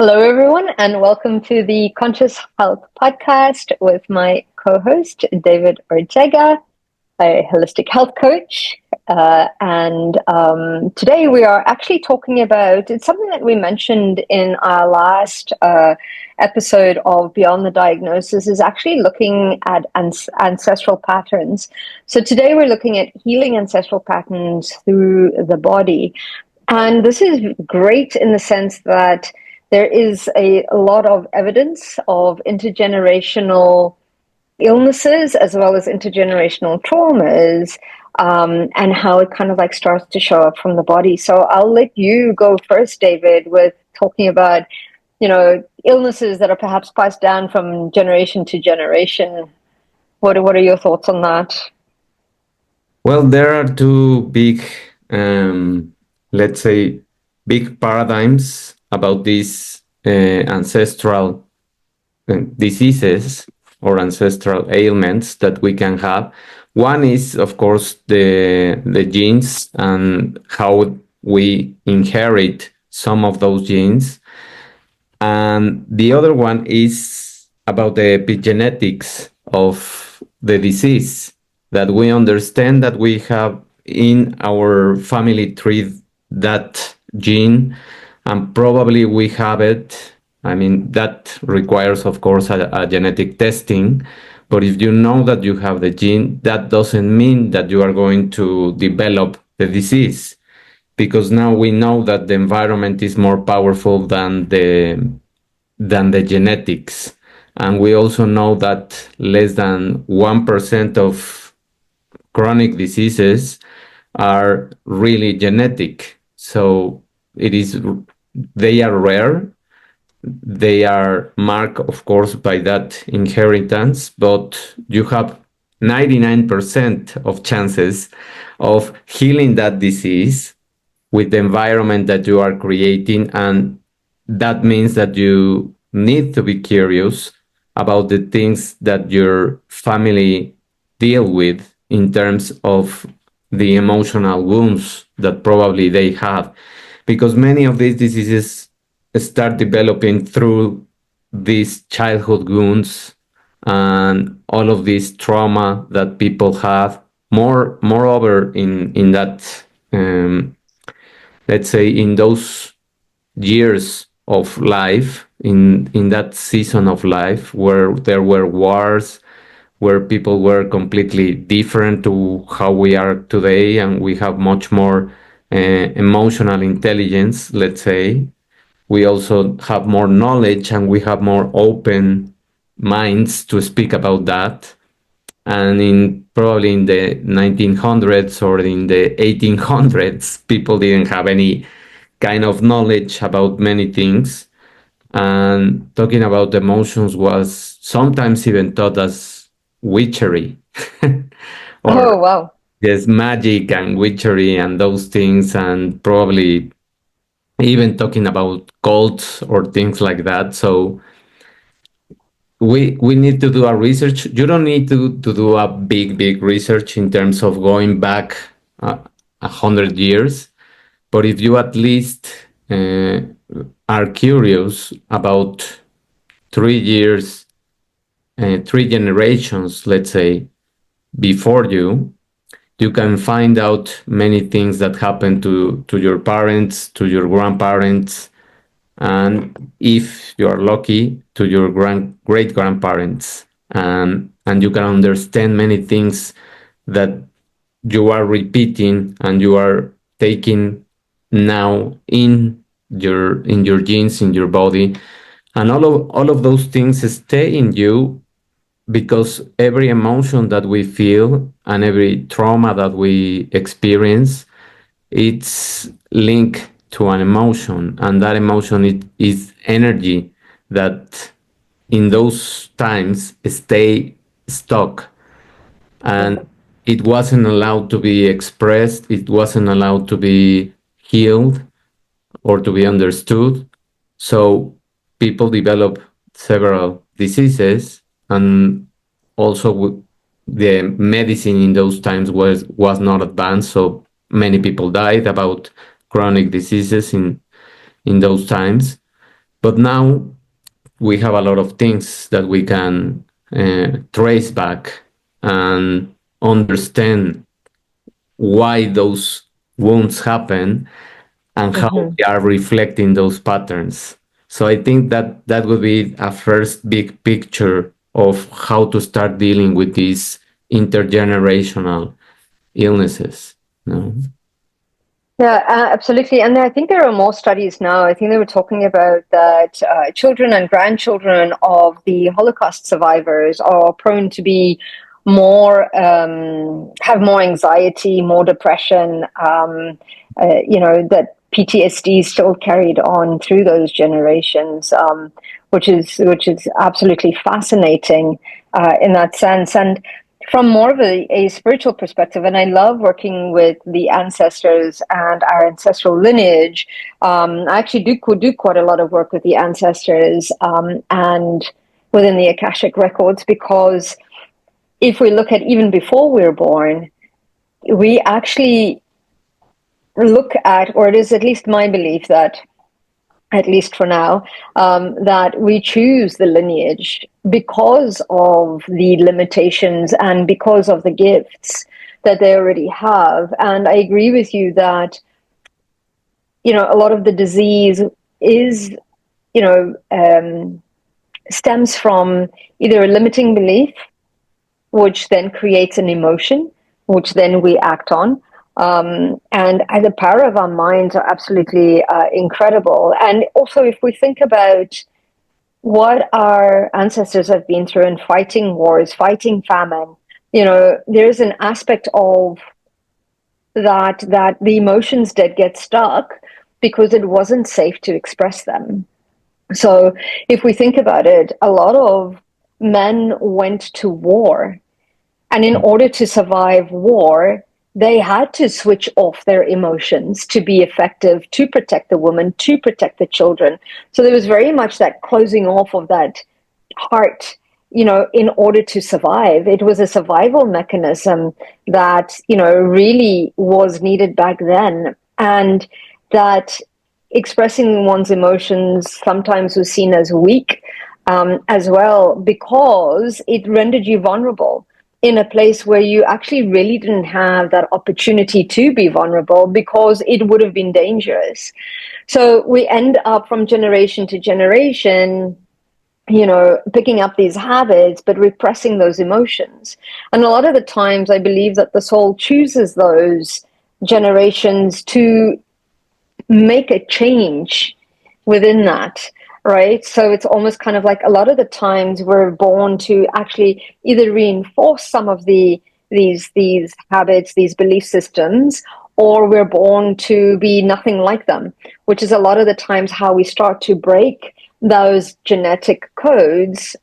Hello, everyone, and welcome to the Conscious Health Podcast with my co host, David Ortega, a holistic health coach. And today we are actually talking about it's something that we mentioned in our last episode of Beyond the Diagnosis, is actually looking at ancestral patterns. So today we're looking at healing ancestral patterns through the body. And this is great in the sense that there is a lot of evidence of intergenerational illnesses as well as intergenerational traumas, and how it kind of like starts to show up from the body. So I'll let you go first, David, with talking about, illnesses that are perhaps passed down from generation to generation. What are your thoughts on that? Well, there are two big, let's say, big paradigms about these ancestral diseases or ancestral ailments that we can have. One is, of course, the genes and how we inherit some of those genes. And the other one is about the epigenetics of the disease, that we understand that we have in our family tree that gene, and probably we have it. I mean, that requires, of course, a genetic testing. But if you know that you have the gene, that doesn't mean that you are going to develop the disease, because now we know that the environment is more powerful than the genetics. And we also know that less than 1% of chronic diseases are really genetic. So they are rare. They are marked, of course, by that inheritance, but you have 99% of chances of healing that disease with the environment that you are creating. And that means that you need to be curious about the things that your family deal with in terms of the emotional wounds that probably they have, because many of these diseases start developing through these childhood wounds and all of this trauma that people have. Moreover, in that, let's say, in those years of life, in that season of life where there were wars, where people were completely different to how we are today, and we have much more emotional intelligence, let's say. We also have more knowledge and we have more open minds to speak about that. And probably in the 1900s or in the 1800s, people didn't have any kind of knowledge about many things. And talking about emotions was sometimes even thought as witchery Oh, or wow. yes, magic and witchery and those things, and probably even talking about cults or things like that. So we need to do a research. You don't need to do a big research in terms of going back 100 years, but if you at least are curious about 3 years, 3 generations, let's say, before you can find out many things that happened to your parents, to your grandparents, and if you are lucky, to your great grandparents. And you can understand many things that you are repeating and you are taking now in your genes, in your body. And all of those things stay in you, because every emotion that we feel and every trauma that we experience, it's linked to an emotion, and that emotion is energy that in those times stay stuck, and it wasn't allowed to be expressed, it wasn't allowed to be healed or to be understood. So people develop several diseases, and also the medicine in those times was not advanced. So many people died about chronic diseases in those times. But now we have a lot of things that we can trace back and understand why those wounds happen and how Mm-hmm. we are reflecting those patterns. So I think that that would be a first big picture of how to start dealing with these intergenerational illnesses. No? Yeah, absolutely. And I think there are more studies now. I think they were talking about that children and grandchildren of the Holocaust survivors are prone to be more, have more anxiety, more depression, that PTSD is still carried on through those generations, which is absolutely fascinating in that sense. And from more of a spiritual perspective, and I love working with the ancestors and our ancestral lineage. I actually do quite a lot of work with the ancestors and within the Akashic records, because if we look at even before we were born, we actually look at, or it is at least my belief that, at least for now, that we choose the lineage because of the limitations and because of the gifts that they already have. And I agree with you that, a lot of the disease is, stems from either a limiting belief, which then creates an emotion, which then we act on. And the power of our minds are absolutely incredible. And also, if we think about what our ancestors have been through in fighting wars, fighting famine, there's an aspect of that the emotions did get stuck because it wasn't safe to express them. So if we think about it, a lot of men went to war, and in order to survive war, they had to switch off their emotions to be effective, to protect the woman, to protect the children. So there was very much that closing off of that heart, in order to survive. It was a survival mechanism that, really was needed back then. And that expressing one's emotions sometimes was seen as weak as well, because it rendered you vulnerable in a place where you actually really didn't have that opportunity to be vulnerable, because it would have been dangerous. So we end up from generation to generation, picking up these habits, but repressing those emotions. And a lot of the times, I believe that the soul chooses those generations to make a change within that. Right. So it's almost kind of like a lot of the times we're born to actually either reinforce some of these habits, these belief systems, or we're born to be nothing like them, which is a lot of the times how we start to break those genetic codes,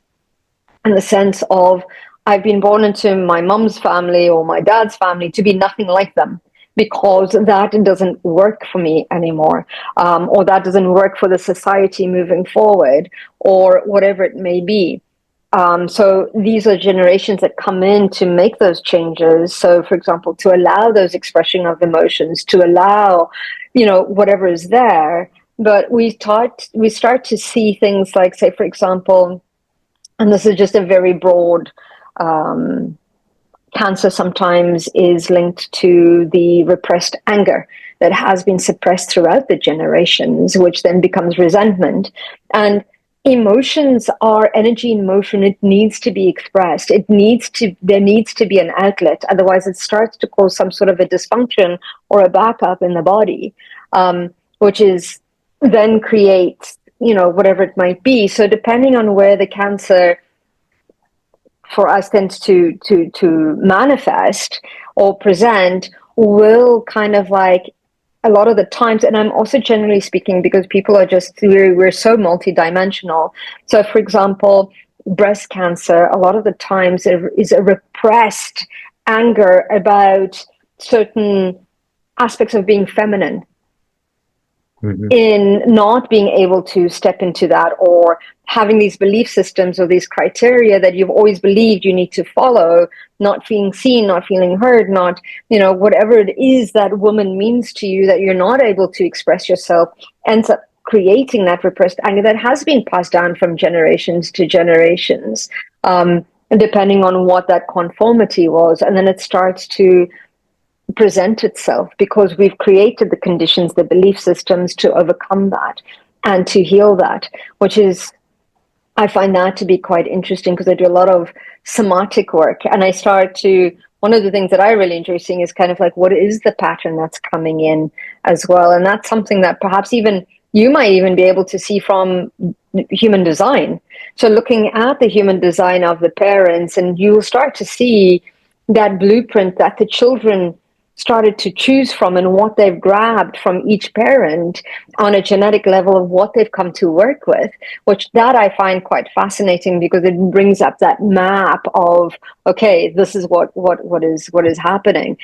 in the sense of, I've been born into my mom's family or my dad's family to be nothing like them, because that doesn't work for me anymore, or that doesn't work for the society moving forward, or whatever it may be. So these are generations that come in to make those changes. So, for example, to allow those expression of emotions, to allow, whatever is there. But we start to see things like, say, for example, and this is just a very broad, cancer sometimes is linked to the repressed anger that has been suppressed throughout the generations, which then becomes resentment. And emotions are energy in motion. It needs to be expressed. There needs to be an outlet. Otherwise, it starts to cause some sort of a dysfunction or a backup in the body, which is then creates, whatever it might be. So depending on where the cancer for us tends to manifest or present, will kind of like, a lot of the times, and I'm also generally speaking, because people are just, we're so multidimensional. So for example, breast cancer, a lot of the times is a repressed anger about certain aspects of being feminine, in not being able to step into that, or having these belief systems or these criteria that you've always believed you need to follow, not feeling seen, not feeling heard, not, whatever it is that woman means to you, that you're not able to express yourself, ends up creating that repressed anger that has been passed down from generations to generations, depending on what that conformity was. And then it starts to present itself because we've created the conditions, the belief systems to overcome that and to heal that, which is, I find that to be quite interesting because I do a lot of somatic work, and I start to, one of the things that I really enjoy seeing is kind of like, what is the pattern that's coming in as well? And that's something that perhaps even you might even be able to see from human design. So looking at the human design of the parents, and you'll start to see that blueprint that the children started to choose from and what they've grabbed from each parent on a genetic level of what they've come to work with, which that I find quite fascinating because it brings up that map of, okay, this is what is happening.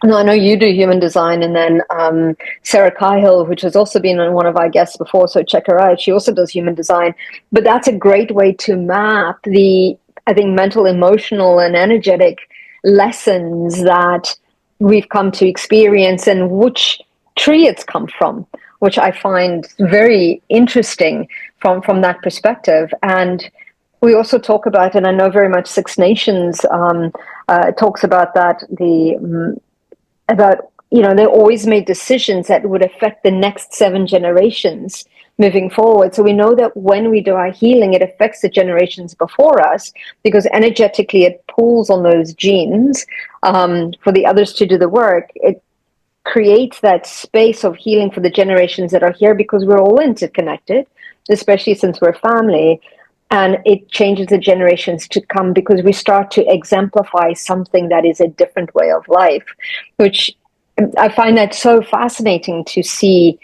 No, I know you do human design, and then Sarah Cahill, which has also been on one of our guests before, so check her out. She also does human design, but that's a great way to map the, I think, mental, emotional, and energetic lessons that we've come to experience and which tree it's come from, which I find very interesting from that perspective. And we also talk about, and I know very much Six Nations talks about that, about, you know, they always made decisions that would affect the next 7 generations moving forward. So we know that when we do our healing, it affects the generations before us because energetically it pulls on those genes for the others to do the work. It creates that space of healing for the generations that are here because we're all interconnected, especially since we're family. And it changes the generations to come because we start to exemplify something that is a different way of life, which I find that so fascinating to see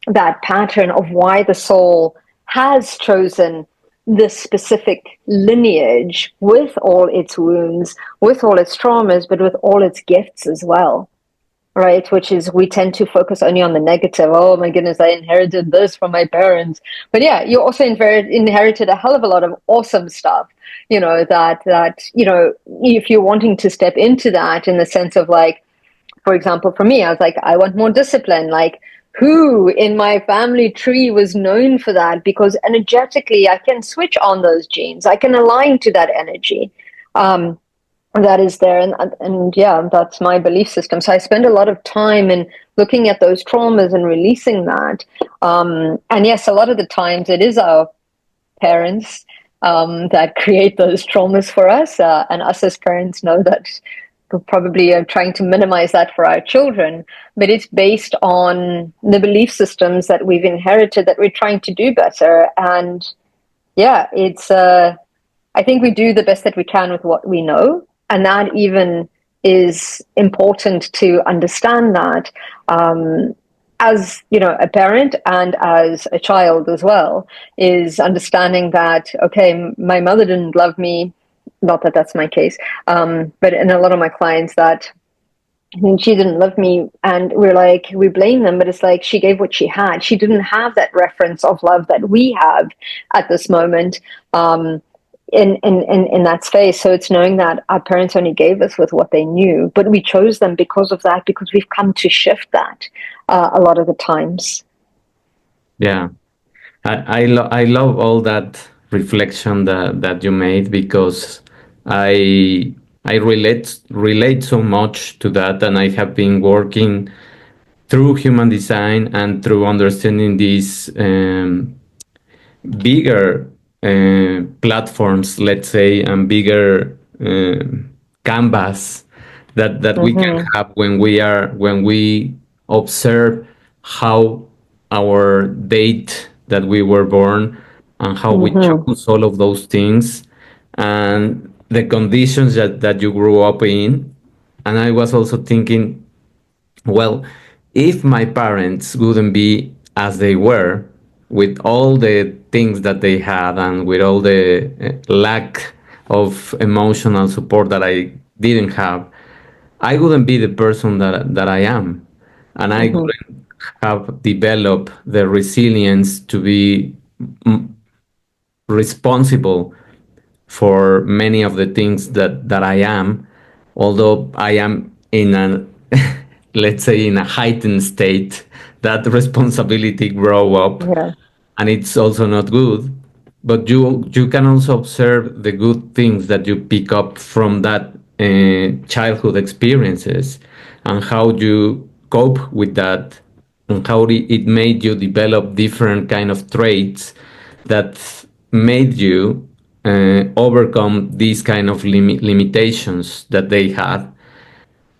that pattern of why the soul has chosen this specific lineage with all its wounds, with all its traumas, but with all its gifts as well. Right, which is we tend to focus only on the negative. Oh my goodness, I inherited this from my parents. But yeah, you also inherited a hell of a lot of awesome stuff. You know that you know, if you're wanting to step into that in the sense of like, for example, for me, I was like, I want more discipline. Like, who in my family tree was known for that? Because energetically, I can switch on those genes. I can align to that energy. That is there, and yeah, that's my belief system. So I spend a lot of time in looking at those traumas and releasing that. And yes, a lot of the times it is our parents that create those traumas for us, and us as parents know that we're probably trying to minimize that for our children. But it's based on the belief systems that we've inherited that we're trying to do better. And yeah, it's I think we do the best that we can with what we know. And that even is important to understand that as, you know, a parent and as a child as well, is understanding that, okay, my mother didn't love me, not that that's my case, but in a lot of my clients that she didn't love me, and we're like, we blame them, but it's like she gave what she had. She didn't have that reference of love that we have at this moment. In that space. So it's knowing that our parents only gave us with what they knew, but we chose them because of that, because we've come to shift that a lot of the times. Yeah, I love all that reflection that you made because I relate so much to that, and I have been working through human design and through understanding these bigger platforms, let's say, and bigger canvas that we can have when we observe how our date that we were born and how we choose all of those things and the conditions that you grew up in. And I was also thinking, well, if my parents wouldn't be as they were, with all the things that they had and with all the lack of emotional support that I didn't have, I wouldn't be the person that I am. And I wouldn't have developed the resilience to be responsible for many of the things that I am, although I am in a let's say in a heightened state that responsibility grow up, Yeah. and it's also not good. But you can also observe the good things that you pick up from that childhood experiences, and how you cope with that, and how it made you develop different kind of traits that made you overcome these kind of limitations that they had.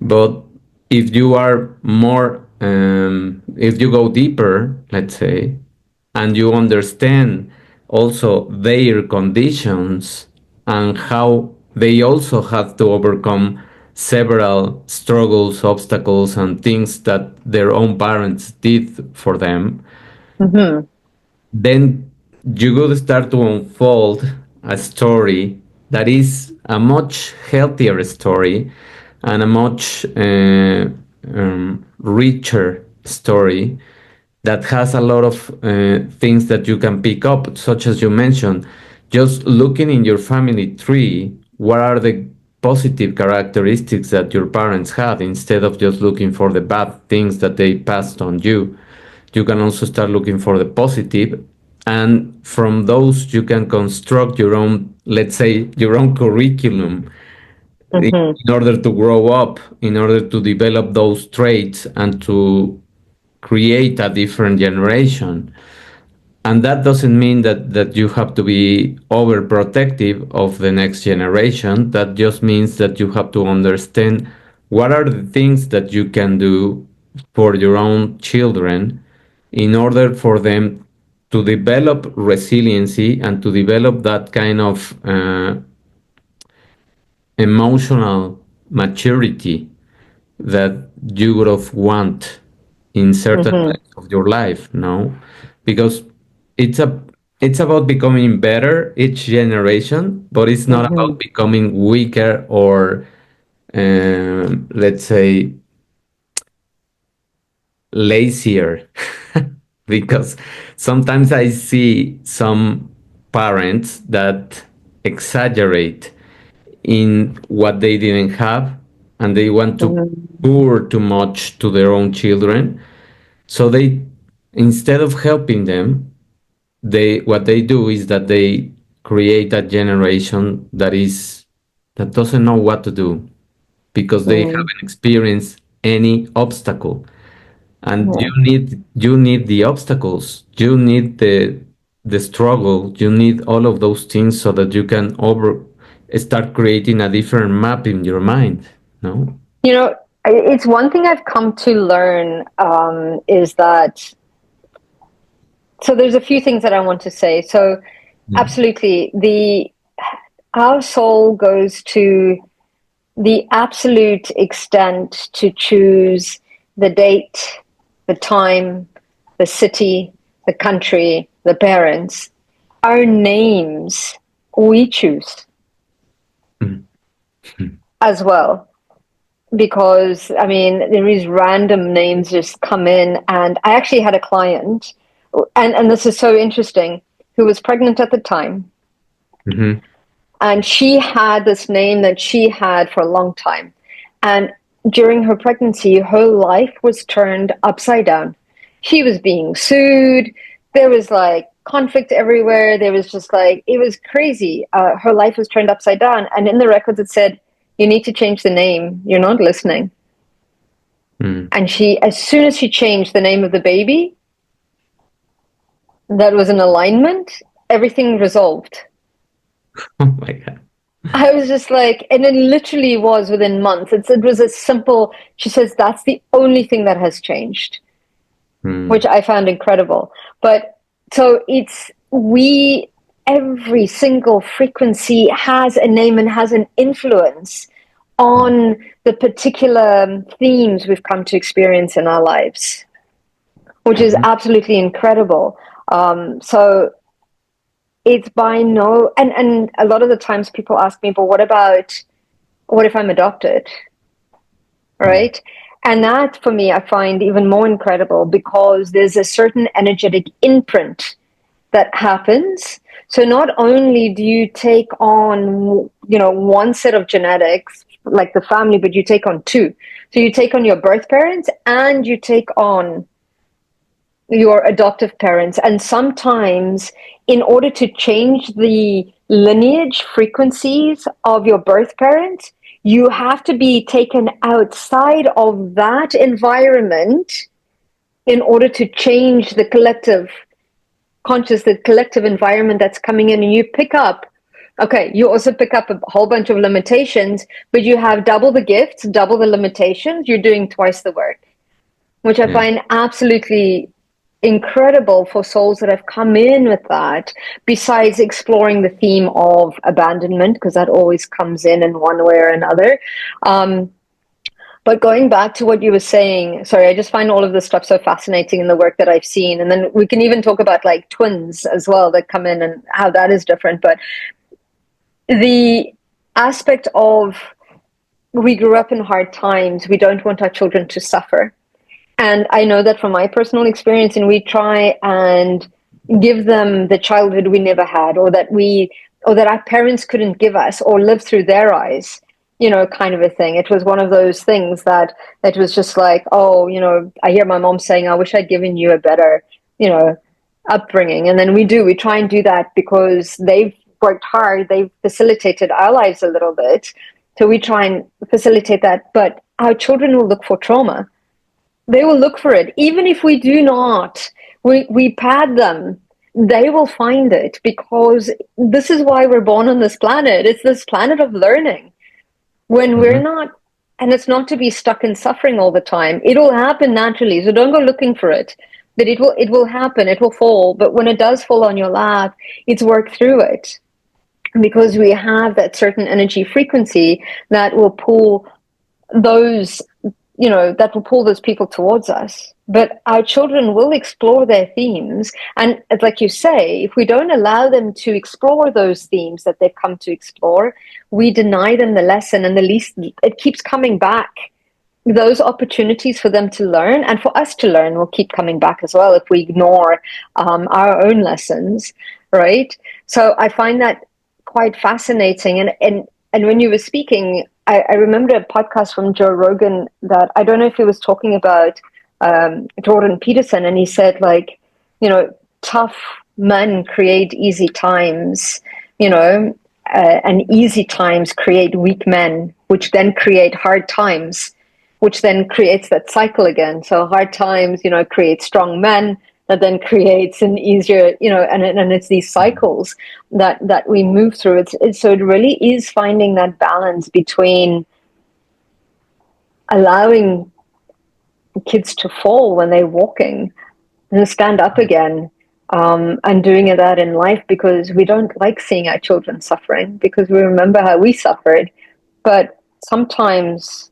But if you are more, if you go deeper, let's say, and you understand also their conditions and how they also have to overcome several struggles, obstacles, and things that their own parents did for them, Mm-hmm. then you would start to unfold a story that is a much healthier story and a much richer story that has a lot of things that you can pick up, such as you mentioned, just looking in your family tree, what are the positive characteristics that your parents had, instead of just looking for the bad things that they passed on you. You can also start looking for the positive, and from those you can construct your own, let's say, your own curriculum Mm-hmm. in order to grow up, in order to develop those traits and to create a different generation. And that doesn't mean that you have to be overprotective of the next generation. That just means that you have to understand what are the things that you can do for your own children in order for them to develop resiliency and to develop that kind of emotional maturity that you would have want in certain Mm-hmm. times of your life, no? Because it's a it's about becoming better each generation, but it's not Mm-hmm. about becoming weaker or let's say lazier. Because sometimes I see some parents that exaggerate in what they didn't have, and they want to pour too much to their own children. So they, instead of helping them, they what they do is that they create a generation that doesn't know what to do, because they Mm-hmm. haven't experienced any obstacle. And Yeah. you need the obstacles, you need the struggle, you need all of those things so that you can over start creating a different map in your mind. No. You know, it's one thing I've come to learn, is that, so there's a few things that I want to say. So Yeah. absolutely, our soul goes to the absolute extent to choose the date, the time, the city, the country, the parents. Our names we choose Mm. as well. Because I mean, these random names just come in, and I actually had a client, and this is so interesting, who was pregnant at the time, Mhm. and she had this name that she had for a long time, and during her pregnancy, her life was turned upside down. She was being sued. There was like conflict everywhere. There was just like, it was crazy. Her life was turned upside down, and in the records it said, "You need to change the name. You're not listening." Mm. And she, as soon as she changed the name of the baby, that was in alignment, everything resolved. Oh my God. I was just like, and it literally was within months. It was a simple, she says, that's the only thing that has changed, Mm. which I found incredible. But so every single frequency has a name and has an influence on the particular themes we've come to experience in our lives, which is Mhm. absolutely incredible. So it's by no, and a lot of the times people ask me, but what if I'm adopted, Mm. right? And that for me, I find even more incredible, because there's a certain energetic imprint that happens. So not only do you take on, one set of genetics, like the family, but you take on two. So you take on your birth parents, and you take on your adoptive parents. And sometimes, in order to change the lineage frequencies of your birth parent, you have to be taken outside of that environment in order to change the collective conscious, the collective environment that's coming in. And you pick up, okay, you also pick up a whole bunch of limitations, but you have double the gifts, double the limitations. You're doing twice the work, which I find absolutely incredible for souls that have come in with that, besides exploring the theme of abandonment, because that always comes in one way or another. But going back to what you were saying, sorry, I just find all of this stuff so fascinating in the work that I've seen. And then we can even talk about like twins as well that come in and how that is different. But the aspect of we grew up in hard times, we don't want our children to suffer. And I know that from my personal experience, and we try and give them the childhood we never had, or that our parents couldn't give us, or live through their eyes, kind of a thing. It was one of those things that it was just like, oh, I hear my mom saying, I wish I'd given you a better, upbringing. And then we try and do that because they've worked hard, they've facilitated our lives a little bit. So we try and facilitate that. But our children will look for trauma. They will look for it. Even if we do not, we pad them, they will find it, because this is why we're born on this planet. It's this planet of learning. When we're not, and it's not to be stuck in suffering all the time. It'll happen naturally. So don't go looking for it. But it will happen. It will fall. But when it does fall on your lap, it's work through it. Because we have that certain energy frequency that will pull those people towards us. But our children will explore their themes. And like you say, if we don't allow them to explore those themes that they've come to explore, we deny them the lesson, and it keeps coming back. Those opportunities for them to learn and for us to learn will keep coming back as well if we ignore our own lessons, right? So I find that quite fascinating. And when you were speaking, I remember a podcast from Joe Rogan that I don't know if he was talking about Jordan Peterson, and he said, like, tough men create easy times, and easy times create weak men, which then create hard times, which then creates that cycle again. So hard times, create strong men, that then creates an easier, and it's these cycles that we move through. So it really is finding that balance between allowing kids to fall when they're walking and stand up again, and doing that in life, because we don't like seeing our children suffering, because we remember how we suffered. But sometimes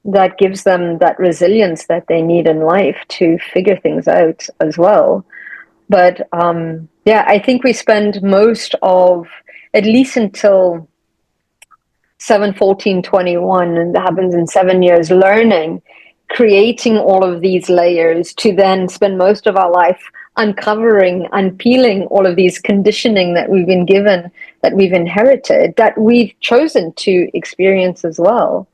that gives them that resilience that they need in life to figure things out as well. But I think we spend most of, at least until 7-14-21, and that happens in 7 years, learning, creating all of these layers, to then spend most of our life uncovering, unpeeling all of these conditioning that we've been given, that we've inherited, that we've chosen to experience as well.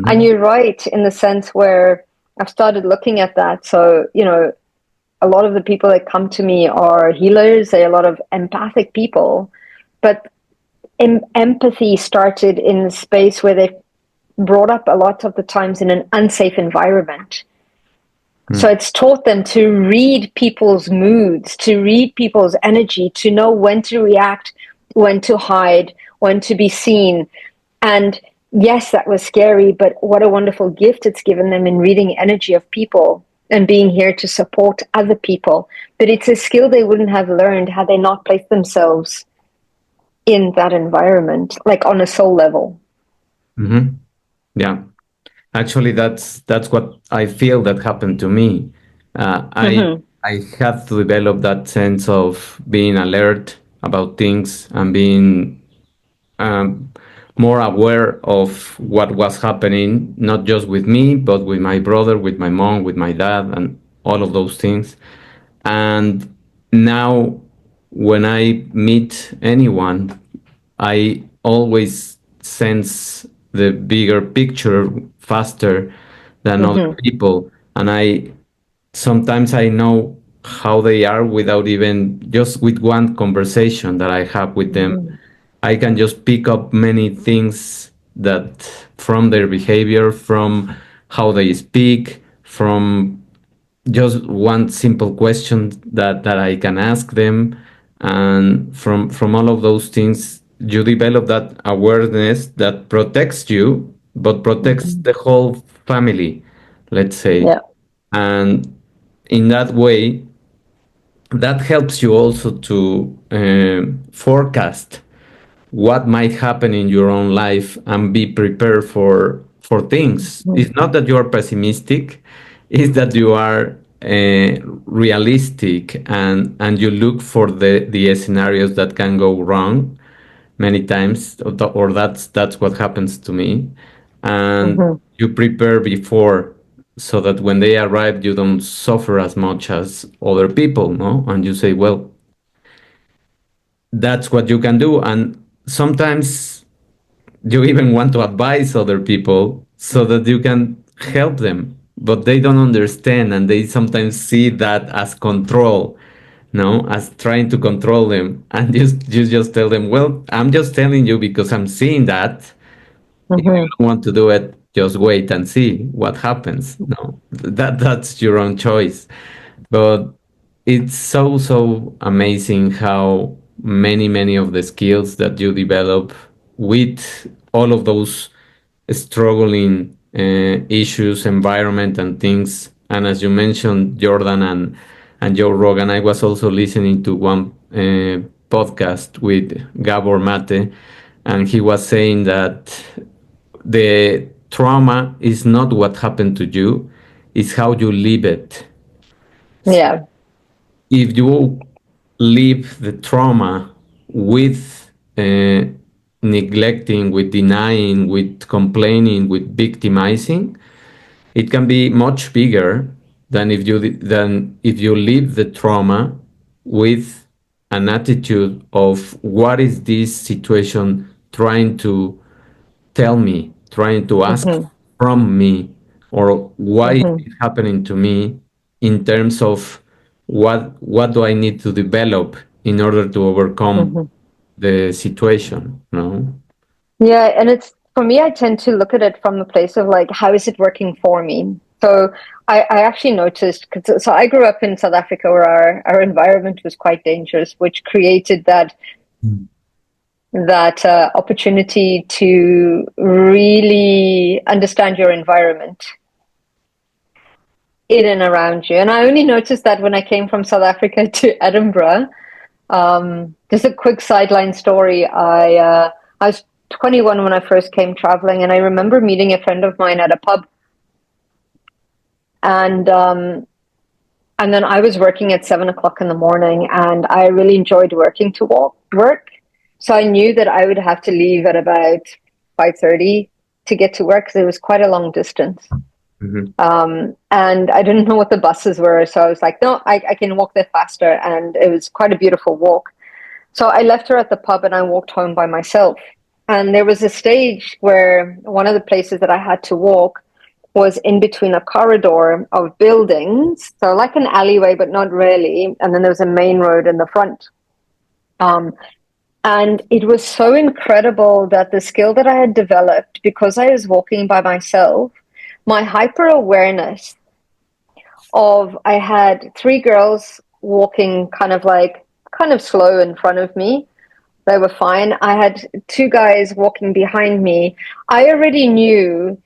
And you're right in the sense where I've started looking at that. So, a lot of the people that come to me are healers. They're a lot of empathic people. But empathy started in a space where they brought up a lot of the times in an unsafe environment. So it's taught them to read people's moods, to read people's energy, to know when to react, when to hide, when to be seen. And yes, that was scary, but what a wonderful gift it's given them in reading energy of people and being here to support other people. But it's a skill they wouldn't have learned had they not placed themselves in that environment, like on a soul level. Yeah, actually, that's what I feel that happened to me. I had to develop that sense of being alert about things and being more aware of what was happening, not just with me, but with my brother, with my mom, with my dad, and all of those things. And now, when I meet anyone, I always sense the bigger picture faster than other people. And I sometimes I know how they are without even just with one conversation that I have with them. I can just pick up many things that from their behavior, from how they speak, from just one simple question that I can ask them, and from all of those things, you develop that awareness that protects you, but protects Mm-hmm. the whole family, let's say, Yeah. and in that way, that helps you also to forecast what might happen in your own life and be prepared for things. It's not that you are pessimistic, it's that you are realistic, and you look for the scenarios that can go wrong many times, or that's what happens to me, and Mm-hmm. you prepare before, so that when they arrive you don't suffer as much as other people, no? And you say, well, that's what you can do. And sometimes you even want to advise other people so that you can help them, but they don't understand, and they sometimes see that as control, no, as trying to control them. And you just tell them, well, I'm just telling you because I'm seeing that. If you Mm-hmm. don't want to do it, just wait and see what happens. No, that's your own choice. But it's so amazing how many of the skills that you develop with all of those struggling issues, environment, and things. And as you mentioned, Jordan and Joe Rogan, I was also listening to one podcast with Gabor Mate, and he was saying that the trauma is not what happened to you, it's how you live it. Yeah. If you live the trauma with neglecting, with denying, with complaining, with victimizing, it can be much bigger than if you live the trauma with an attitude of what is this situation trying to tell me, trying to ask Mm-hmm. from me, or why is Mm-hmm. it happening to me, in terms of what do I need to develop in order to overcome Mm-hmm. the situation, you know? Yeah, and it's for me, I tend to look at it from the place of like, how is it working for me? So I actually noticed, cause, so I grew up in South Africa where our environment was quite dangerous, which created that opportunity to really understand your environment in and around you. And I only noticed that when I came from South Africa to Edinburgh. Just a quick sideline story. I was 21 when I first came traveling, and I remember meeting a friend of mine at a pub, and and then I was working at 7 o'clock in the morning, and I really enjoyed work. So I knew that I would have to leave at about 5:30 to get to work because it was quite a long distance. Mhm. And I didn't know what the buses were, so I was like, no, I can walk there faster, and it was quite a beautiful walk. So I left her at the pub and I walked home by myself. And there was a stage where one of the places that I had to walk was in between a corridor of buildings. So like an alleyway, but not really. And then there was a main road in the front. Um, and it was so incredible that the skill that I had developed, because I was walking by myself, my hyper awareness of, I had three girls walking kind of slow in front of me. They were fine. I had two guys walking behind me. I already knew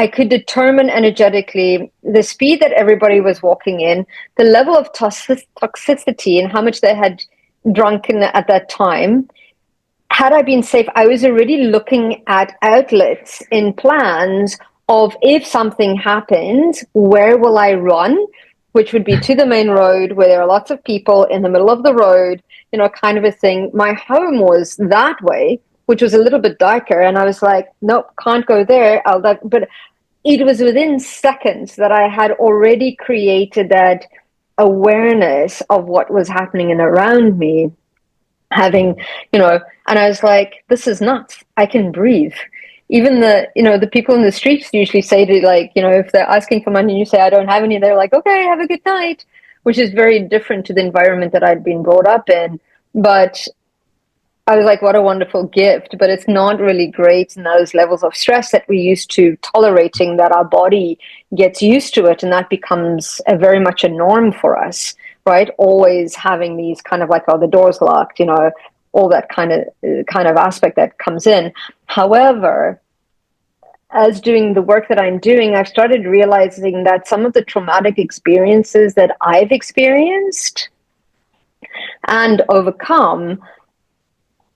I could determine energetically the speed that everybody was walking in, the level of toxicity and how much they had drunken at that time. Had I been safe, I was already looking at outlets in plans of, if something happens, where will I run? Which would be to the main road where there are lots of people in the middle of the road, kind of a thing. My home was that way, which was a little bit darker. And I was like, nope, can't go there. But it was within seconds that I had already created that awareness of what was happening and around me, having, and I was like, this is nuts. I can breathe. even the people in the streets usually say to, like, if they're asking for money and you say, I don't have any, they're like, okay, have a good night, which is very different to the environment that I'd been brought up in. But I was like, what a wonderful gift. But it's not really great in those levels of stress that we're used to tolerating, that our body gets used to it. And that becomes very much a norm for us, right? Always having these kind of like, oh, the door's locked, all that kind of aspect that comes in. However, as doing the work that I'm doing, I've started realizing that some of the traumatic experiences that I've experienced and overcome,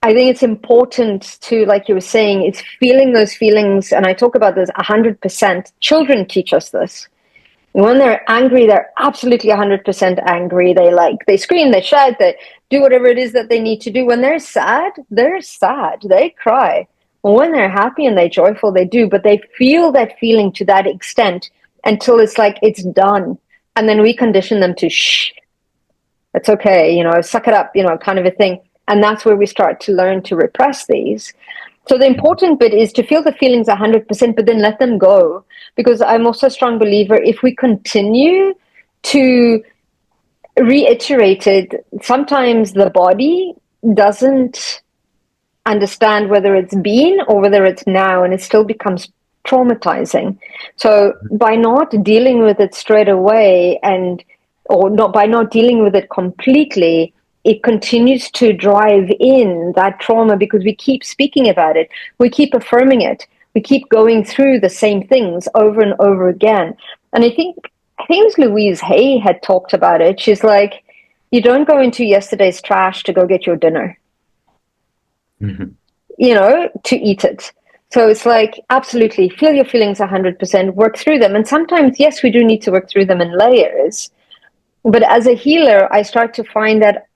I think it's important to, like you were saying, it's feeling those feelings. And I talk about this 100%. Children teach us this. When they're angry, they're absolutely 100% angry. They scream, they shout, they do whatever it is that they need to do. When they're sad, they cry. Well, when they're happy and they're joyful, they do. But they feel that feeling to that extent until it's like it's done. And then we condition them to, shh, it's okay, suck it up, kind of a thing. And that's where we start to learn to repress these. So the important bit is to feel the feelings 100%, but then let them go. Because I'm also a strong believer, if we continue to reiterate it, sometimes the body doesn't understand whether it's been or whether it's now, and it still becomes traumatizing. So by not dealing with it straight away, by not dealing with it completely, it continues to drive in that trauma, because we keep speaking about it, we keep affirming it, we keep going through the same things over and over again. And I think it was Louise Hay had talked about it. She's like, you don't go into yesterday's trash to go get your dinner, to eat it. So it's like, absolutely, feel your feelings 100%, work through them. And sometimes, yes, we do need to work through them in layers. But as a healer, I start to find that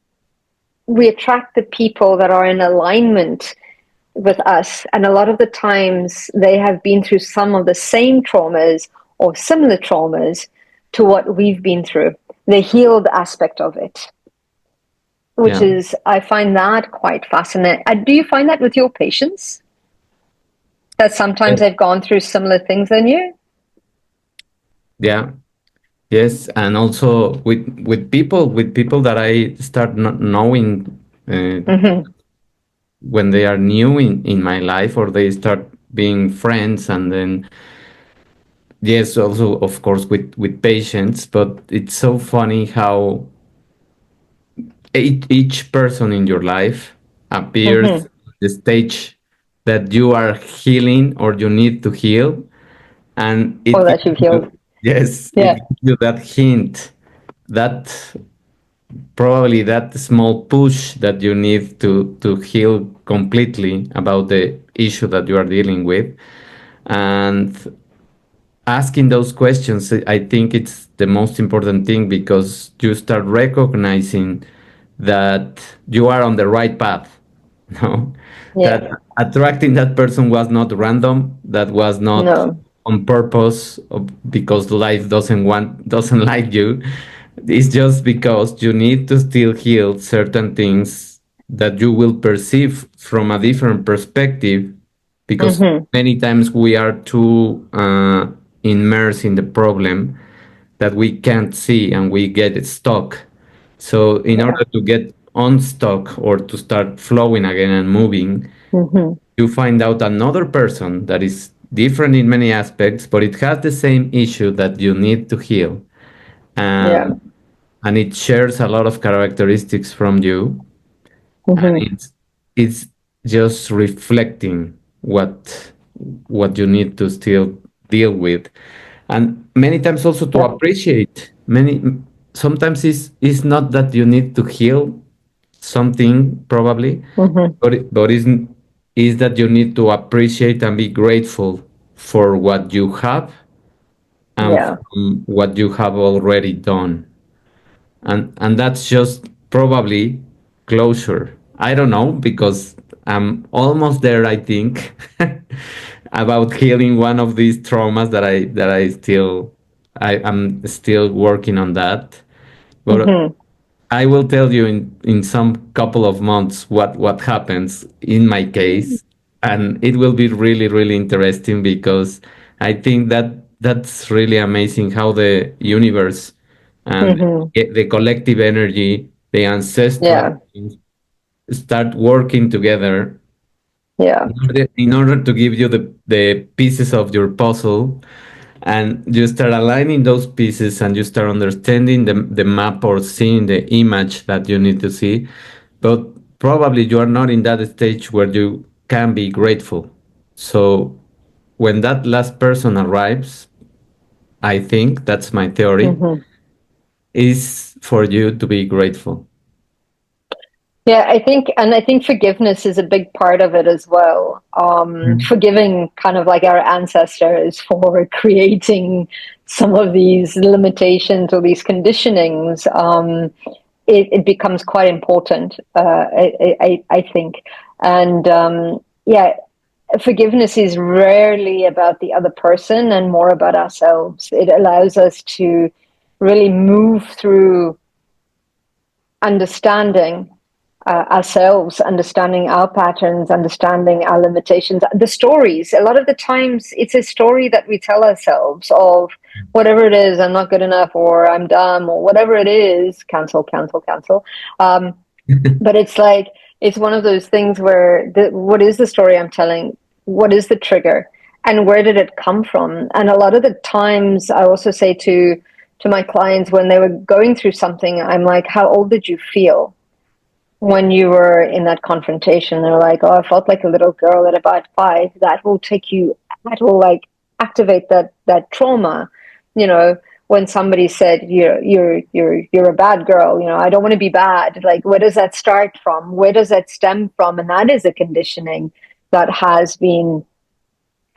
we attract the people that are in alignment with us. And a lot of the times they have been through some of the same traumas or similar traumas to what we've been through, the healed aspect of it, which is, I find that quite fascinating. Do you find that with your patients? That sometimes they've gone through similar things than you? Yeah. Yes, and also with people that I start not knowing when they are new in my life, or they start being friends, and then yes, also of course with patients. But it's so funny how each person in your life appears the stage that you are healing or you need to heal, and it That you've gives healed. you, yes, it Yeah. gives you that hint, that probably that small push that you need to heal completely about the issue that you are dealing with. And asking those questions, I think it's the most important thing, because you start recognizing that you are on the right path. No, Yeah. that attracting that person was not random, that was not No. on purpose, because life doesn't like you. It's just because you need to still heal certain things that you will perceive from a different perspective, because many times we are too immersed in the problem that we can't see, and we get stuck. So in Yeah. order to get unstuck or to start flowing again and moving, you find out another person that is different in many aspects, but it has the same issue that you need to heal. Yeah. And it shares a lot of characteristics from you, and it's just reflecting what you need to still deal with. And many times also to Yeah. appreciate many, sometimes it's not that you need to heal something probably, but is that you need to appreciate and be grateful for what you have, and Yeah. from what you have already done. And that's just probably closure. I don't know, because I'm almost there, I think, about healing one of these traumas I'm still working on that. But I will tell you in some couple of months what happens in my case. And it will be really, really interesting because I think that that's really amazing how the universe and Hmm. the collective energy, the ancestral Yeah. things start working together Yeah. in order to give you the pieces of your puzzle, and you start aligning those pieces and you start understanding the map or seeing the image that you need to see. But probably you are not in that stage where you can be grateful. So when that last person arrives, I think that's my theory, Hmm. is for you to be grateful. Yeah, I think forgiveness is a big part of it as well. Mm. Forgiving kind of like our ancestors for creating some of these limitations or these conditionings. It becomes quite important, I think. And yeah, forgiveness is rarely about the other person and more about ourselves. It allows us to really move through understanding ourselves, understanding our patterns, understanding our limitations, the stories. A lot of the times, it's a story that we tell ourselves of whatever it is. I'm not good enough, or I'm dumb, or whatever it is. Cancel, cancel, cancel. But it's like it's one of those things where what is the story I'm telling? What is the trigger? And where did it come from? And a lot of the times, I also say to my clients when they were going through something, I'm like, how old did you feel when you were in that confrontation? They're like, oh, I felt like a little girl at about 5. That will take you, that will like activate that trauma, you know, when somebody said you're a bad girl, you know, I don't want to be bad. Like, where does that start from? Where does that stem from? And that is a conditioning that has been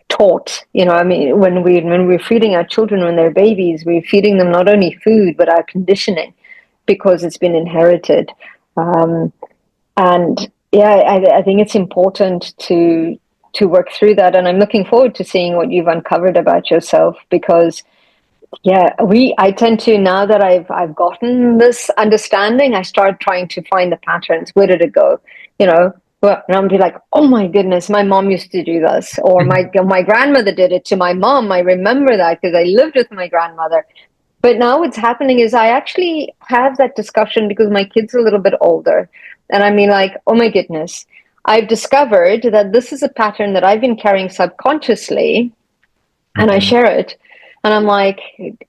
taught. You know, I mean, when we're feeding our children when they're babies, we're feeding them not only food but our conditioning because it's been inherited. Um, and yeah, I think it's important to work through that. And I'm looking forward to seeing what you've uncovered about yourself because yeah, I tend to, now that I've gotten this understanding, I start trying to find the patterns. Where did it go? You know, well, and I'll be like, oh my goodness, my mom used to do this, or my grandmother did it to my mom. I remember that because I lived with my grandmother. But now what's happening is I actually have that discussion because my kid's a little bit older. And I mean, like, oh my goodness, I've discovered that this is a pattern that I've been carrying subconsciously, and I Mhm. share it. And I'm like,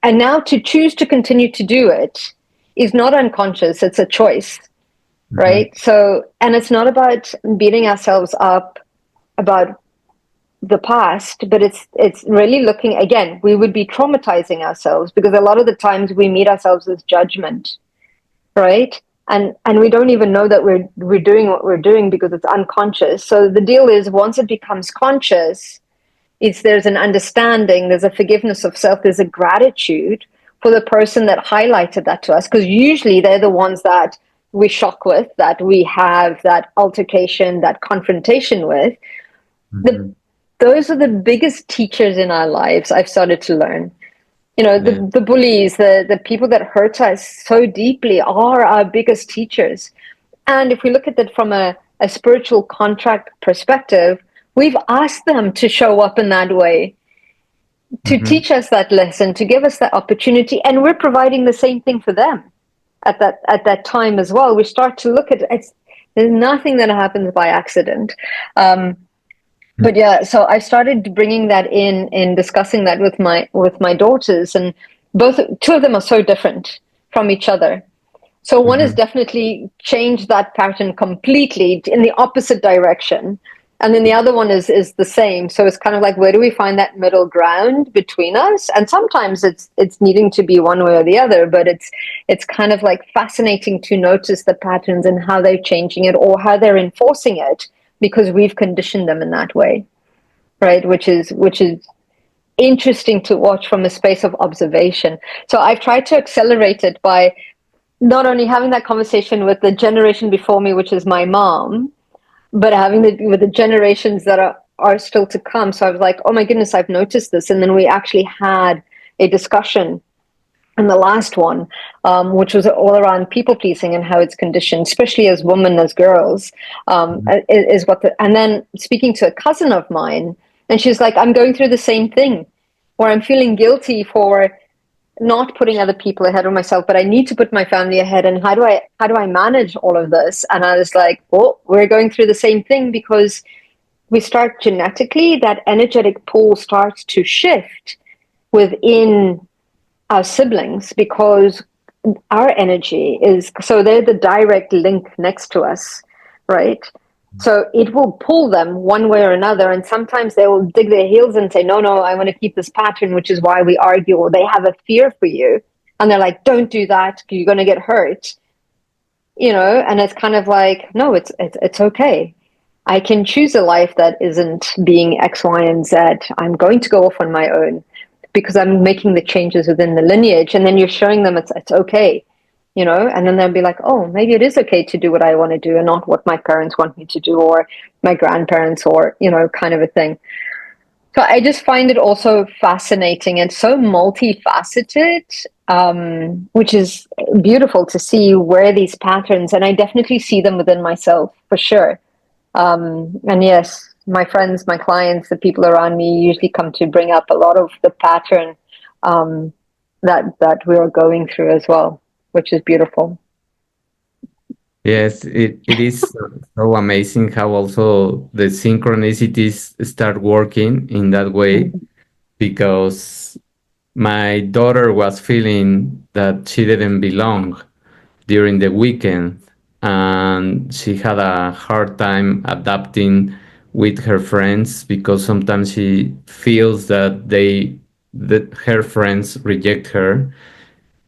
and now to choose to continue to do it is not unconscious, it's a choice, Mhm. right? So, and it's not about beating ourselves up about the past, but it's really looking again, we would be traumatizing ourselves because a lot of the times we meet ourselves with judgment, right? And we don't even know that we're doing what we're doing because it's unconscious. So the deal is once it becomes conscious, it's there's an understanding, there's a forgiveness of self, there's a gratitude for the person that highlighted that to us, because usually they're the ones that we shock with, that we have that altercation, that confrontation with. The Mhm. those are the biggest teachers in our lives. I've started to learn. You know, Yeah. the bullies, the people that hurt us so deeply are our biggest teachers. And if we look at it from a spiritual contract perspective, we've asked them to show up in that way, to Mhm. teach us that lesson, to give us that opportunity, and we're providing the same thing for them at that time as well. We start to look at it. There's nothing that happens by accident. But yeah, so I started bringing that in discussing that with my daughters, and both two of them are so different from each other. So one has Mhm. definitely changed that pattern completely in the opposite direction. And then the other one is the same. So it's kind of like, where do we find that middle ground between us? And sometimes it's needing to be one way or the other, but it's kind of like fascinating to notice the patterns and how they're changing it or how they're enforcing it because we've conditioned them in that way, right? Which is interesting to watch from a space of observation. So I've tried to accelerate it by not only having that conversation with the generation before me, which is my mom, but having it with the generations that are still to come. So I was like, oh my goodness, I've noticed this. And then we actually had a discussion And the last one, which was all around people pleasing and how it's conditioned, especially as women, as girls, is what the, and then speaking to a cousin of mine, and she's like, I'm going through the same thing where I'm feeling guilty for not putting other people ahead of myself, but I need to put my family ahead. And how do I manage all of this? And I was like, well, we're going through the same thing because we start genetically, that energetic pool starts to shift within our siblings because our energy is, so they're the direct link next to us, right? So it will pull them one way or another. And sometimes they will dig their heels and say, no, I want to keep this pattern, which is why we argue, or they have a fear for you. And they're like, don't do that. You're going to get hurt, and it's kind of like, no, it's okay. I can choose a life that isn't being X, Y, and Z. I'm going to go off on my own because I'm making the changes within the lineage. And then you're showing them it's okay, and then they'll be like, oh, maybe it is okay to do what I want to do and not what my parents want me to do or my grandparents or, kind of a thing. So I just find it also fascinating and so multifaceted, which is beautiful to see where these patterns, and I definitely see them within myself for sure. And yes, my friends, my clients, the people around me usually come to bring up a lot of the pattern that we are going through as well, which is beautiful. Yes, it is so amazing how also the synchronicities start working in that way, because my daughter was feeling that she didn't belong during the weekend, and she had a hard time adapting with her friends because sometimes she feels that her friends reject her.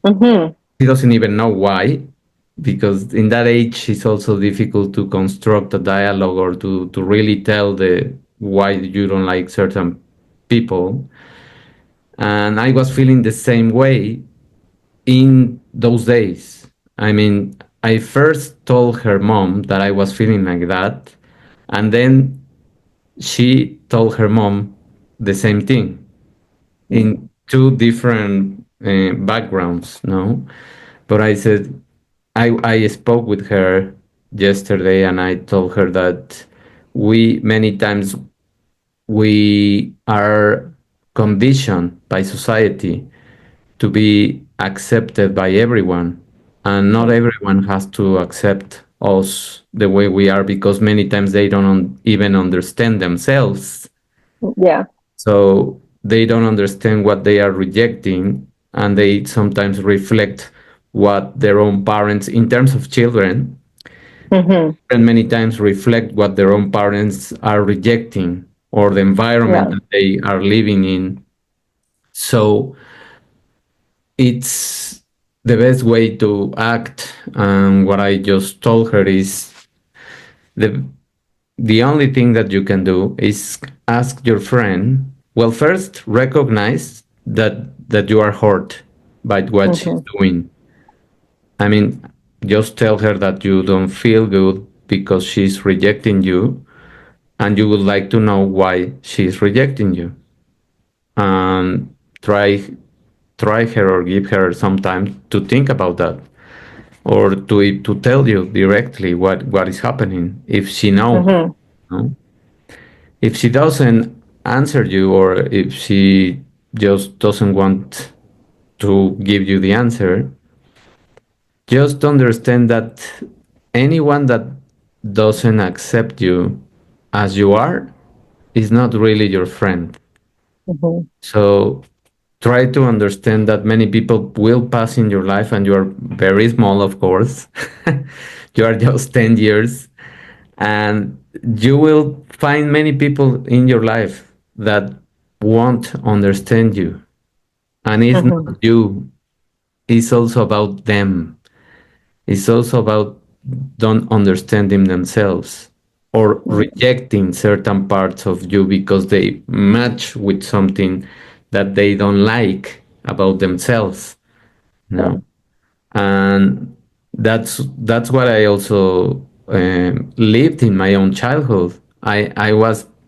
Mm-hmm. She doesn't even know why, because in that age it's also difficult to construct a dialogue or to really tell the why you don't like certain people. And I was feeling the same way in those days. I mean, I first told her mom that I was feeling like that, and then she told her mom the same thing in two different backgrounds, no? But I said, I spoke with her yesterday and I told her that many times we are conditioned by society to be accepted by everyone, and not everyone has to accept us the way we are, because many times they don't even understand themselves. Yeah. So they don't understand what they are rejecting, and they sometimes reflect what their own parents, in terms of children, Mm-hmm. and many times reflect what their own parents are rejecting, or the environment Yeah. that they are living in. So it's the best way to act. And what I just told her is the the only thing that you can do is ask your friend. Well, first recognize that you are hurt by what she's Mm-hmm. doing. I mean, just tell her that you don't feel good because she's rejecting you, and you would like to know why she's rejecting you. And try her or give her some time to think about that, or to tell you directly what is happening if she knows. Mm-hmm. No? If she doesn't answer you, or if she just doesn't want to give you the answer, just understand that anyone that doesn't accept you as you are is not really your friend. Mm-hmm. So try to understand that many people will pass in your life, and you are very small, of course. You are just 10 years, and you will find many people in your life that won't understand you. And it's Mm-hmm. not you, it's also about them. It's also about don't understanding themselves, or rejecting certain parts of you because they match with something that they don't like about themselves. Yeah. No, and that's what I also lived in my own childhood. I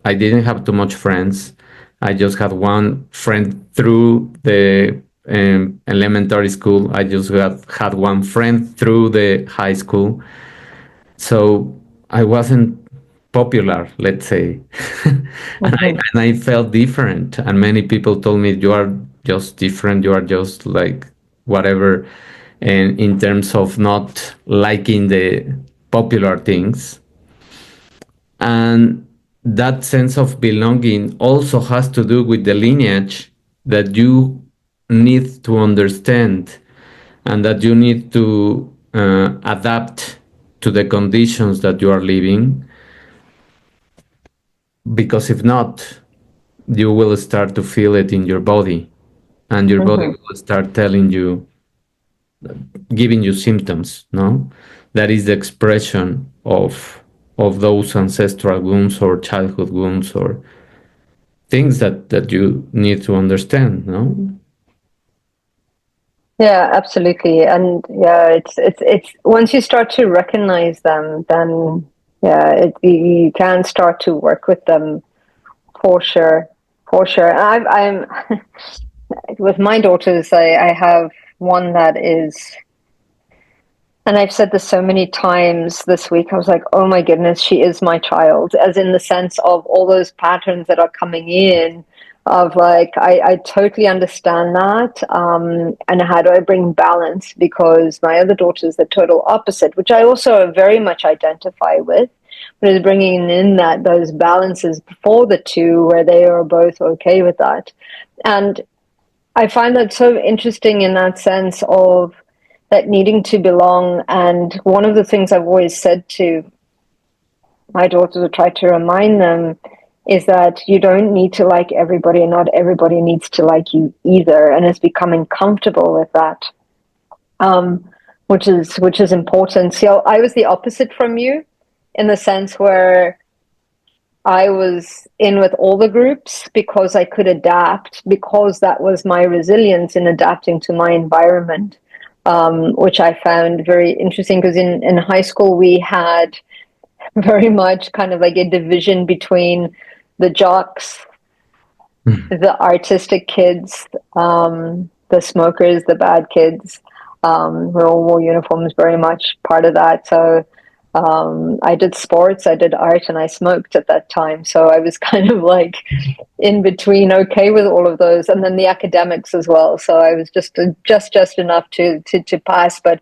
didn't have too much friends. I just had one friend through the elementary school. I just had one friend through the high school. So I wasn't popular, let's say. And I felt different. And many people told me, you are just different. You are just like whatever. And in terms of not liking the popular things. And that sense of belonging also has to do with the lineage that you need to understand and that you need to adapt to the conditions that you are living. Because if not, you will start to feel it in your body, and your body will start telling you, giving you symptoms, no? That is the expression of those ancestral wounds or childhood wounds or things that you need to understand, no? Yeah, absolutely. And yeah, it's once you start to recognize them, then yeah, you can start to work with them for sure, for sure. And I'm with my daughters, I have one that is, and I've said this so many times this week. I was like, oh my goodness, she is my child, as in the sense of all those patterns that are coming in of like, I totally understand that. And how do I bring balance? Because my other daughter is the total opposite, which I also very much identify with, but is bringing in that those balances for the two where they are both okay with that. And I find that so interesting in that sense of that needing to belong. And one of the things I've always said to my daughters, or try to remind them, is that you don't need to like everybody, and not everybody needs to like you either. And it's becoming comfortable with that, which is important. So I was the opposite from you, in the sense where I was in with all the groups because I could adapt, because that was my resilience in adapting to my environment, which I found very interesting, because in high school we had very much kind of like a division between the jocks, the artistic kids, the smokers, the bad kids. We all wore uniforms, very much part of that. So I did sports, I did art, and I smoked at that time. So I was kind of like in between, okay with all of those, and then the academics as well. So I was just enough to pass. But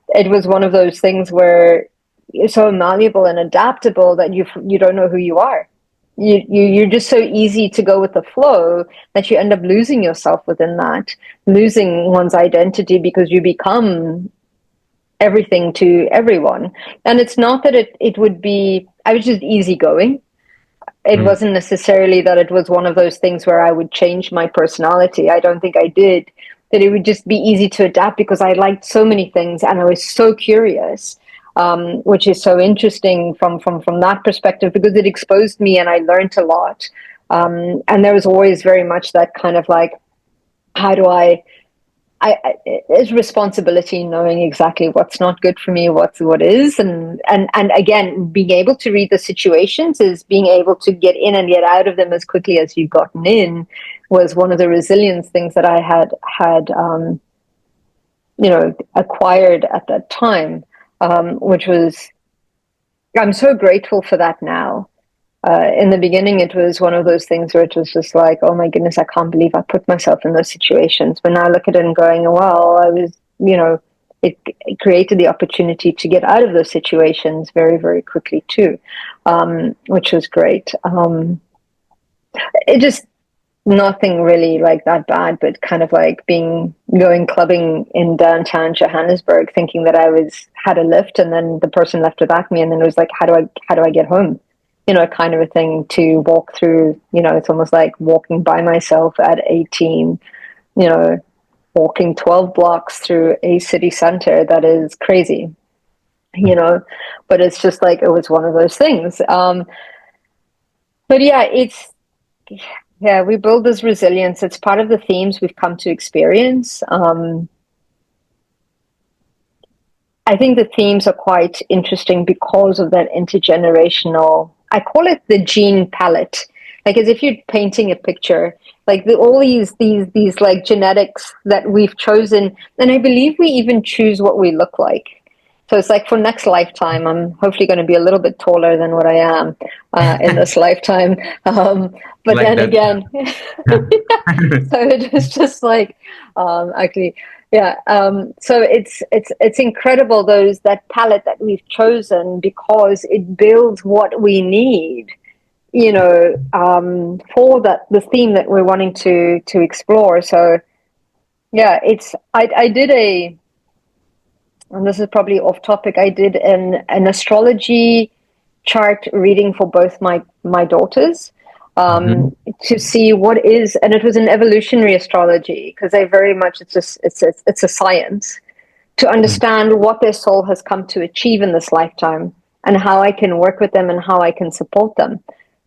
it was one of those things where you're so malleable and adaptable that you don't know who you are. You're just so easy to go with the flow that you end up losing yourself within that, losing one's identity, because you become everything to everyone. And it's not that it would be, I was just easygoing. It wasn't necessarily that it was one of those things where I would change my personality. I don't think I did. That it would just be easy to adapt because I liked so many things and I was so curious, which is so interesting from that perspective, because it exposed me and I learned a lot. And there was always very much that kind of like, how do it's responsibility, knowing exactly what's not good for me, what is, and again, being able to read the situations is being able to get in and get out of them as quickly as you've gotten in, was one of the resilience things that I had acquired at that time, which was, I'm so grateful for that now. In the beginning, it was one of those things where it was just like, oh my goodness, I can't believe I put myself in those situations. But now I look at it and going, well, I was, it created the opportunity to get out of those situations very, very quickly too, which was great. It just, nothing really like that bad, but kind of like going clubbing in downtown Johannesburg, thinking that had a lift, and then the person left without me, and then it was like, how do I get home? Kind of a thing to walk through. It's almost like walking by myself at 18, walking 12 blocks through a city center. That is crazy, but it's just like, it was one of those things. But yeah, we build this resilience. It's part of the themes we've come to experience. I think the themes are quite interesting because of that intergenerational, I call it the gene palette. Like as if you're painting a picture, like all these like genetics that we've chosen, and I believe we even choose what we look like. So it's like for next lifetime, I'm hopefully going to be a little bit taller than what I am in this lifetime. But Like then that. again, so it is just like actually, yeah. So it's incredible that palette that we've chosen because it builds what we need, for the theme that we're wanting to explore. So yeah, I did and this is probably off topic. I did an astrology chart reading for both my daughters, Mhm. to see what is, and it was an evolutionary astrology because they very much it's a science to understand what their soul has come to achieve in this lifetime and how I can work with them and how I can support them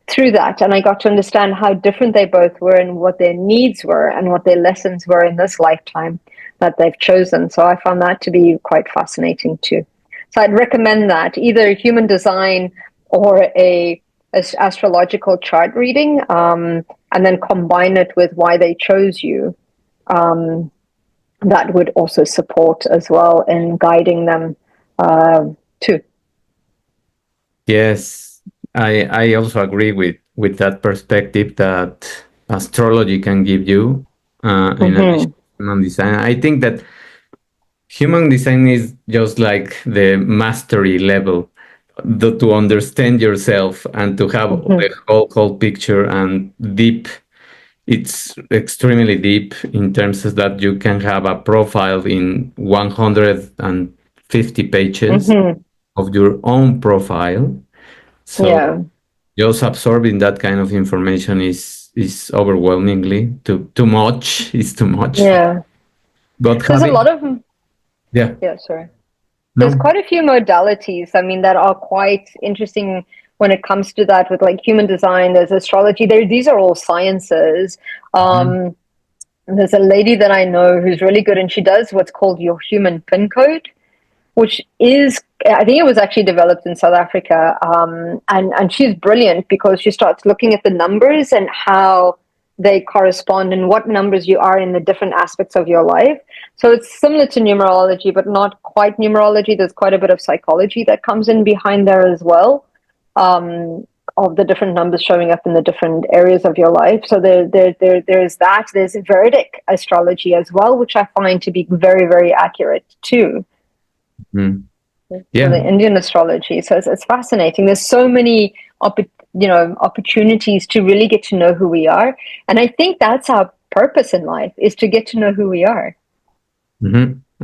through that. And I got to understand how different they both were and what their needs were and what their lessons were in this lifetime that they've chosen. So I found that to be quite fascinating too. So I'd recommend that either human design or a astrological chart reading, and then combine it with why they chose you. Um, that would also support as well in guiding them too. Yes, I also agree with that perspective that astrology can give you, in addition Mm-hmm. to human design. I think that human design is just like the mastery level, to understand yourself and to have Mm-hmm. the whole picture and deep. It's extremely deep in terms of that you can have a profile in 150 pages Mm-hmm. of your own profile. So Yeah. just absorbing that kind of information is overwhelmingly too much. Is too much. Yeah. But There's a lot having, of, yeah, yeah, sorry. There's no. quite a few modalities, I mean, that are quite interesting when it comes to that with like human design. There's astrology. These are all sciences. Mhm. Um, there's a lady that I know who's really good, and she does what's called your human pin code, which is, I think it was actually developed in South Africa, and she's brilliant because she starts looking at the numbers and how they correspond and what numbers you are in the different aspects of your life. So it's similar to numerology, but not quite numerology. There's quite a bit of psychology that comes in behind there as well, of the different numbers showing up in the different areas of your life. So there's that. There's Vedic astrology as well, which I find to be very, very accurate too. Mhm. So the Yeah. Indian astrology. So it's fascinating. There's so many opportunities to really get to know who we are, and I think that's our purpose in life is to get to know who we are.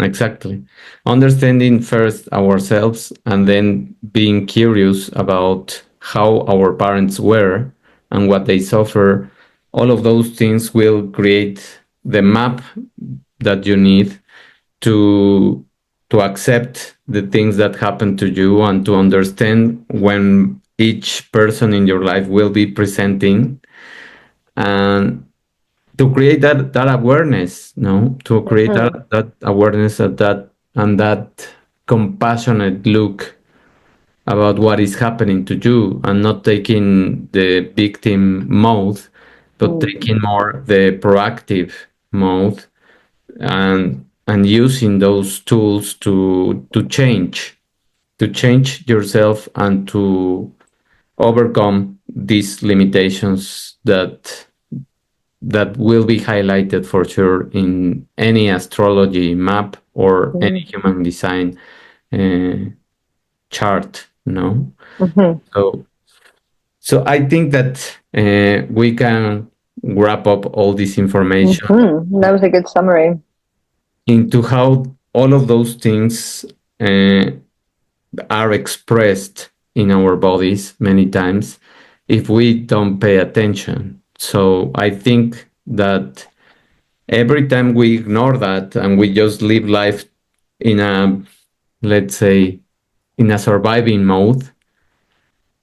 Exactly. Understanding first ourselves and then being curious about how our parents were and what they suffer. All of those things will create the map that you need to accept the things that happen to you and to understand when each person in your life will be presenting, and to create that awareness, no, to create Mm-hmm. that awareness of that and that compassionate look about what is happening to you, and not taking the victim mode, but taking more the proactive mode, and using those tools to change yourself and to overcome these limitations that will be highlighted for sure in any astrology map or any Mm-hmm. human design uh, chart. No, Mm-hmm. so I think that we can wrap up all this information Mm-hmm. That was a good summary. into how all of those things uh, are expressed in our bodies many times if we don't pay attention. So I think that every time we ignore that and we just live life in a, let's say, in a surviving mode,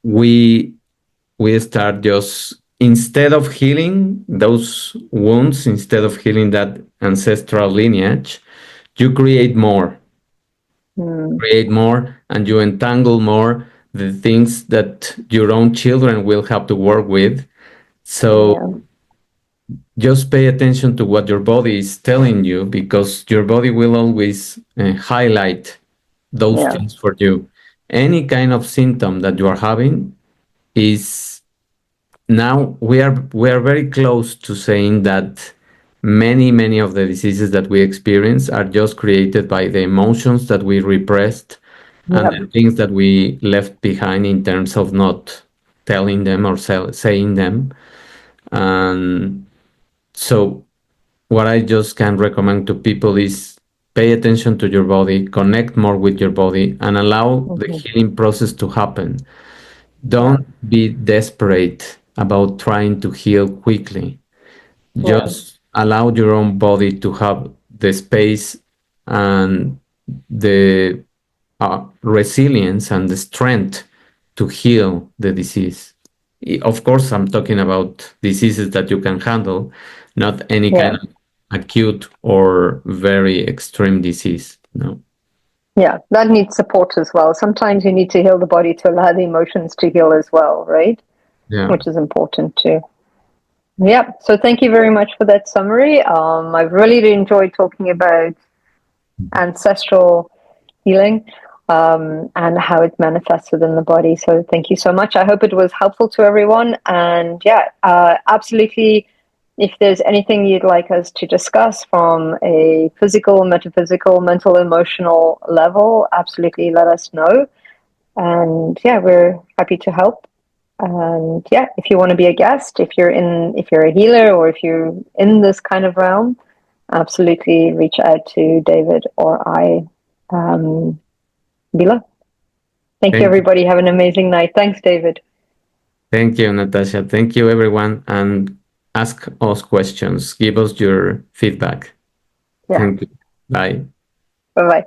we start just, instead of healing those wounds, instead of healing that ancestral lineage, you Mm. create more, and you entangle more the things that your own children will have to work with. So Yeah. just pay attention to what your body is telling you, because your body will always highlight those Yeah. things for you. Any kind of symptom that you are having is, now we are very close to saying that many of the diseases that we experience are just created by the emotions that we repressed and Yep. the things that we left behind in terms of not telling them or saying them. And so what I just can recommend to people is pay attention to your body, connect more with your body, and allow the Hmm. healing process to happen. Yeah. Don't be desperate about trying to heal quickly. Yeah. Just allow your own body to have the space and the resilience and the strength to heal the disease. Of course, I'm talking about diseases that you can handle, not any kind Yeah. of acute or very extreme disease. No. Yeah. That needs support as well. Sometimes you need to heal the body to allow the emotions to heal as well, right? Yeah. Which is important too. Yeah. So thank you very much for that summary. I've really enjoyed talking about ancestral healing, and how it manifests within the body. So thank you so much. I hope it was helpful to everyone. And yeah, absolutely. If there's anything you'd like us to discuss from a physical, metaphysical, mental, emotional level, absolutely let us know. And yeah, we're happy to help. And yeah, if you want to be a guest, if you're a healer or if you're in this kind of realm, absolutely reach out to David or I, below. Thank you, Thank you. everybody. Have an amazing night. Thanks, David. Thank you, Natasha. Thank you, everyone. And ask us questions. Give us your feedback. Yeah. Thank you. Bye. Bye bye.